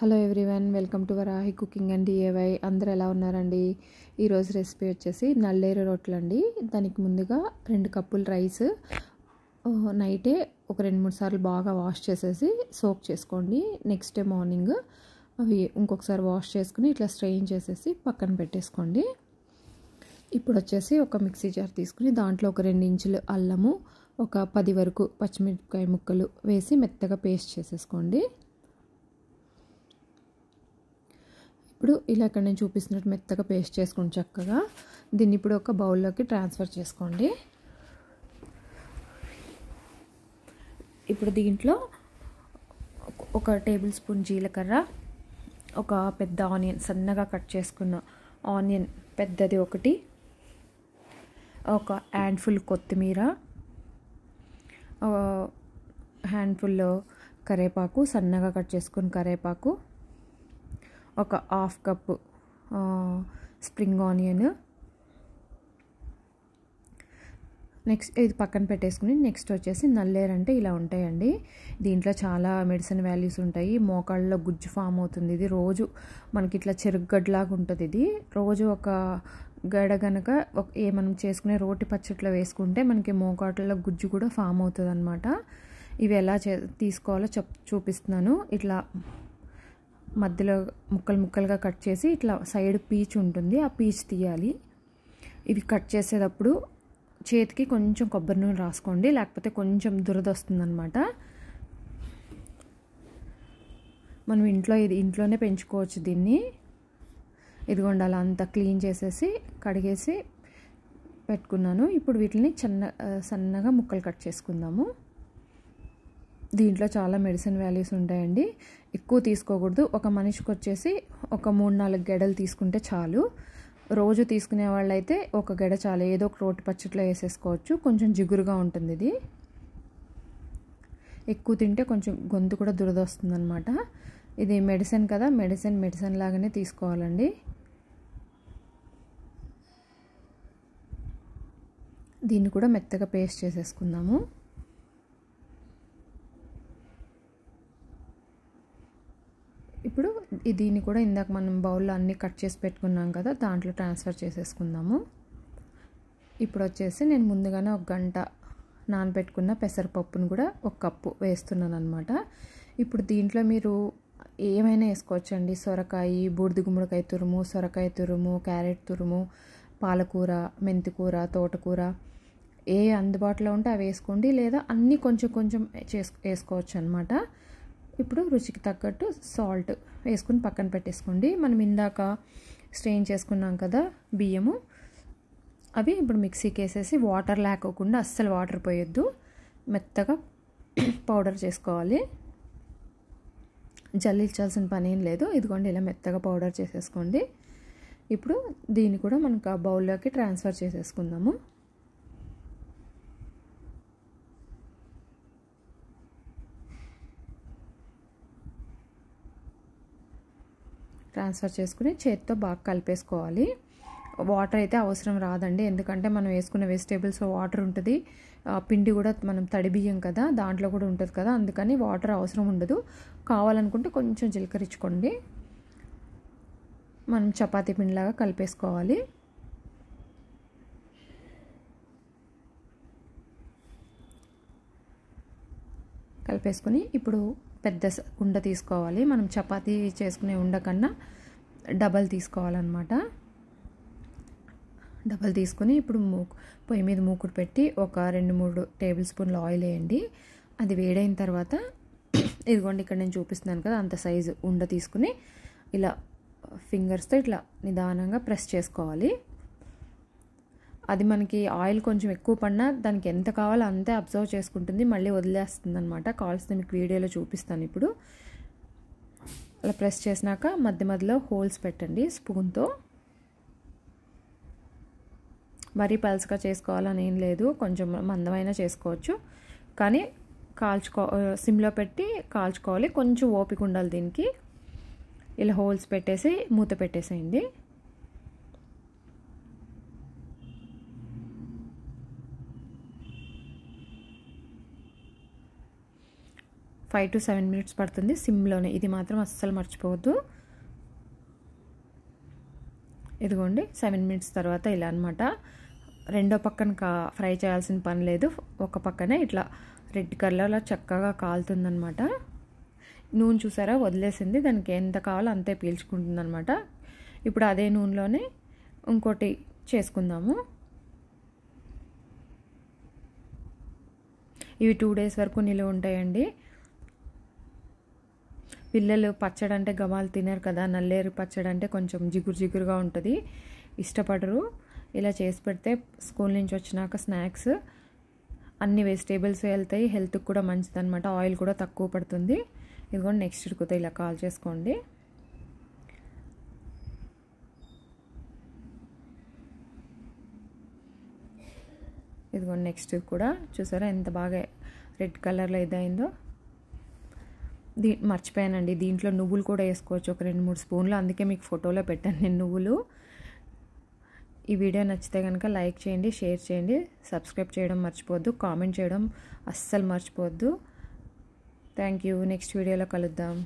Hello everyone, welcome to Varahi cooking and DIY. అందరూ ఎలా ఉన్నారండి? ఈరోజు రెసిపీ వచ్చేసి నల్లేరు రొట్టెలు అండి. దానికి ముందుగా 2 కప్పులు రైస్ నైటే ఒక 2-3 సార్లు బాగా వాష్ చేసేసి సోక్ చేసుకోండి. నెక్స్ట్ డే మార్నింగ్ అవి ఇంకొకసారి వాష్ చేసుకుని ఇట్లా స్ట్రెయిన్ చేసేసి పక్కన పెట్టేసుకోండి. ఇప్పుడు వచ్చేసి ఒక మిక్సీ జార్ తీసుకుని దాంట్లో ఒక 2 ఇంచులు అల్లము, ఒక 10 వరకు పచ్చిమిరపకాయ ముక్కలు వేసి మెత్తగా పేస్ట్ చేసేసుకోండి. ఇప్పుడు ఇలా ఇక్కడ నేను చూపిస్తున్నట్టు మెత్తగా పేస్ట్ చేసుకోండి చక్కగా. దీన్ని ఇప్పుడు ఒక బౌల్లోకి ట్రాన్స్ఫర్ చేసుకోండి. ఇప్పుడు దీంట్లో ఒక టేబుల్ స్పూన్ జీలకర్ర, ఒక పెద్ద ఆనియన్ సన్నగా కట్ చేసుకున్న ఆనియన్ పెద్దది ఒకటి, ఒక హ్యాండ్ఫుల్ కొత్తిమీర, హ్యాండ్ఫుల్ కరివేపాకు సన్నగా కట్ చేసుకున్న కరివేపాకు, ఒక half cup spring onion. Next ఇది పక్కన పెట్టేసుకుని నెక్స్ట్ వచ్చేసి నల్లేరు అంటే ఇలా ఉంటాయండి. దీంట్లో చాలా మెడిసిన్ వాల్యూస్ ఉంటాయి. మోకాళ్ళలో గుజ్జు ఫామ్ అవుతుంది. ఇది రోజు మనకి ఇట్లా చెరుగ్గడ్లాగా ఉంటుంది. ఇది రోజు ఒక గడ కనుక మనం చేసుకునే రోటి పచ్చట్లో వేసుకుంటే మనకి మోకాళ్ళలో గుజ్జు కూడా ఫామ్ అవుతుంది అనమాట. ఇవి ఎలా తీసుకోవాలో చూపిస్తున్నాను. ఇట్లా మధ్యలో ముక్కలు ముక్కలుగా కట్ చేసి ఇట్లా సైడ్ పీచ్ ఉంటుంది, ఆ పీచ్ తీయాలి. ఇవి కట్ చేసేటప్పుడు చేతికి కొంచెం కొబ్బరి నూనె రాసుకోండి, లేకపోతే కొంచెం దురద వస్తుందన్నమాట. మనం ఇంట్లోనే పెంచుకోవచ్చు దీన్ని. ఇదిగోండి అలా అంతా క్లీన్ చేసేసి కడిగేసి పెట్టుకున్నాను. ఇప్పుడు వీటిని సన్నగా ముక్కలు కట్ చేసుకుందాము. దీంట్లో చాలా మెడిసిన్ వాల్యూస్ ఉంటాయండి. ఎక్కువ తీసుకోకూడదు. ఒక మనిషికి వచ్చేసి ఒక 3-4 గెడలు తీసుకుంటే చాలు. రోజు తీసుకునే వాళ్ళైతే ఒక గెడ చాలు. ఏదో ఒక రోటి పచ్చట్లో వేసేసుకోవచ్చు. కొంచెం జిగురుగా ఉంటుంది ఇది. ఎక్కువ తింటే కొంచెం గొంతు కూడా దురద వస్తుంది అనమాట. ఇది మెడిసిన్ కదా, మెడిసిన్ లాగానే తీసుకోవాలండి. దీన్ని కూడా మెత్తగా పేస్ట్ చేసేసుకుందాము. ఇప్పుడు దీన్ని కూడా ఇందాక మనం బౌల్లో అన్నీ కట్ చేసి పెట్టుకున్నాం కదా, దాంట్లో ట్రాన్స్ఫర్ చేసేసుకుందాము. ఇప్పుడు వచ్చేసి నేను ముందుగానే 1 గంట నానబెట్టుకున్న పెసరపప్పును కూడా 1 కప్పు వేస్తున్నాను అనమాట. ఇప్పుడు దీంట్లో మీరు ఏమైనా వేసుకోవచ్చండి. సొరకాయ, బూడిద గుమ్మడికాయ తురుము, సొరకాయ తురుము, క్యారెట్ తురుము, పాలకూర, మెంతికూర, తోటకూర ఏ అందుబాటులో ఉంటే అవి వేసుకోండి, లేదా అన్నీ కొంచెం కొంచెం వేసుకోవచ్చు అనమాట. ఇప్పుడు రుచికి తగ్గట్టు సాల్ట్ వేసుకుని పక్కన పెట్టేసుకోండి. మనం ఇందాక స్ట్రెయిన్ చేసుకున్నాం కదా బియ్యము, అవి ఇప్పుడు మిక్సీకి వేసేసి వాటర్ లేకోకుండా, అస్సలు వాటర్ పోయొద్దు, మెత్తగా పౌడర్ చేసుకోవాలి. జల్లించాల్సిన పని ఏం లేదు. ఇదిగోండి ఇలా మెత్తగా పౌడర్ చేసేసుకోండి. ఇప్పుడు దీన్ని కూడా మనకు ఆ బౌల్లోకి ట్రాన్స్ఫర్ చేసేసుకుందాము. ట్రాన్స్ఫర్ చేసుకుని చేతితో బాగా కలిపేసుకోవాలి. వాటర్ అయితే అవసరం రాదండి, ఎందుకంటే మనం వేసుకున్న వెజిటేబుల్స్లో వాటర్ ఉంటుంది. పిండి కూడా మనం తడి బియ్యం కదా, దాంట్లో కూడా ఉంటుంది కదా, అందుకని వాటర్ అవసరం ఉండదు. కావాలనుకుంటే కొంచెం జీలకర్ర ఇచ్చుకోండి. మనం చపాతీ పిండిలాగా కలిపేసుకోవాలి. కలిపేసుకుని ఇప్పుడు పెద్ద ఉండ తీసుకోవాలి. మనం చపాతీ చేసుకునే ఉండ కన్నా డబల్ తీసుకోవాలన్నమాట. డబల్ తీసుకుని ఇప్పుడు పొయ్యి మీద మూకుడు పెట్టి ఒక 2-3 టేబుల్ స్పూన్ల ఆయిల్ వేయండి. అది వేడైన తర్వాత ఇదిగోండి ఇక్కడ నేను చూపిస్తున్నాను కదా, అంత సైజు ఉండ తీసుకుని ఇలా ఫింగర్స్తో ఇట్లా నిదానంగా ప్రెస్ చేసుకోవాలి. అది మనకి ఆయిల్ కొంచెం ఎక్కువ పడినా దానికి ఎంత కావాలో అంతే అబ్జర్వ్ చేసుకుంటుంది, మళ్ళీ వదిలేస్తుంది అనమాట. కావాల్సింది మీకు వీడియోలో చూపిస్తాను. ఇప్పుడు అలా ప్రెస్ చేసినాక మధ్యలో హోల్స్ పెట్టండి స్పూన్తో. మరీ పల్చగా చేసుకోవాలని ఏం లేదు, కొంచెం మందమైనా చేసుకోవచ్చు, కానీ సిమ్లో పెట్టి కాల్చుకోవాలి. కొంచెం ఓపిక ఉండాలి దీనికి. ఇలా హోల్స్ పెట్టేసి మూత పెట్టేసేయండి. 5 to 7 minutes పడుతుంది సిమ్లోనే. ఇది మాత్రం అస్సలు మర్చిపోవద్దు. ఇదిగోండి 7 minutes తర్వాత ఇలా అనమాట. రెండో పక్కన ఫ్రై చేయాల్సిన పని లేదు, ఒక పక్కనే ఇట్లా రెడ్ కలర్లో చక్కగా కాలుతుందనమాట. నూనె చూసారా వదిలేసింది, దానికి ఎంత కావాలో అంతే పీల్చుకుంటుంది అనమాట. ఇప్పుడు అదే నూనెలోనే ఇంకోటి చేసుకుందాము. ఇవి 2 days వరకు నిలువ ఉంటాయండి. పిల్లలు పచ్చడి అంటే గమాలు తినరు కదా, నల్లేరు పచ్చడి అంటే కొంచెం జిగురు జిగురుగా ఉంటుంది, ఇష్టపడరు. ఇలా చేసి పెడితే స్కూల్ నుంచి వచ్చినాక స్నాక్స్ అన్ని వెజిటేబుల్స్ వెళ్తాయి, హెల్త్కి కూడా మంచిది అనమాట, ఆయిల్ కూడా తక్కువ పడుతుంది. ఇదిగోండి నెక్స్ట్ ఉడుకుతాయి, ఇలా కాల్ చేసుకోండి. ఇదిగోండి నెక్స్ట్ కూడా చూసారా ఎంత బాగా రెడ్ కలర్లో ఇదైందో. మర్చిపోయానండి, దీంట్లో నువ్వులు కూడా వేసుకోవచ్చు, ఒక 2-3 స్పూన్లు, అందుకే మీకు ఫోటోలో పెట్టాను నేను నువ్వులు. ఈ వీడియో నచ్చితే కనుక లైక్ చేయండి, షేర్ చేయండి, సబ్స్క్రైబ్ చేయడం మర్చిపోవద్దు, కామెంట్ చేయడం అస్సలు మర్చిపోవద్దు. Thank you. నెక్స్ట్ వీడియోలో కలుద్దాం.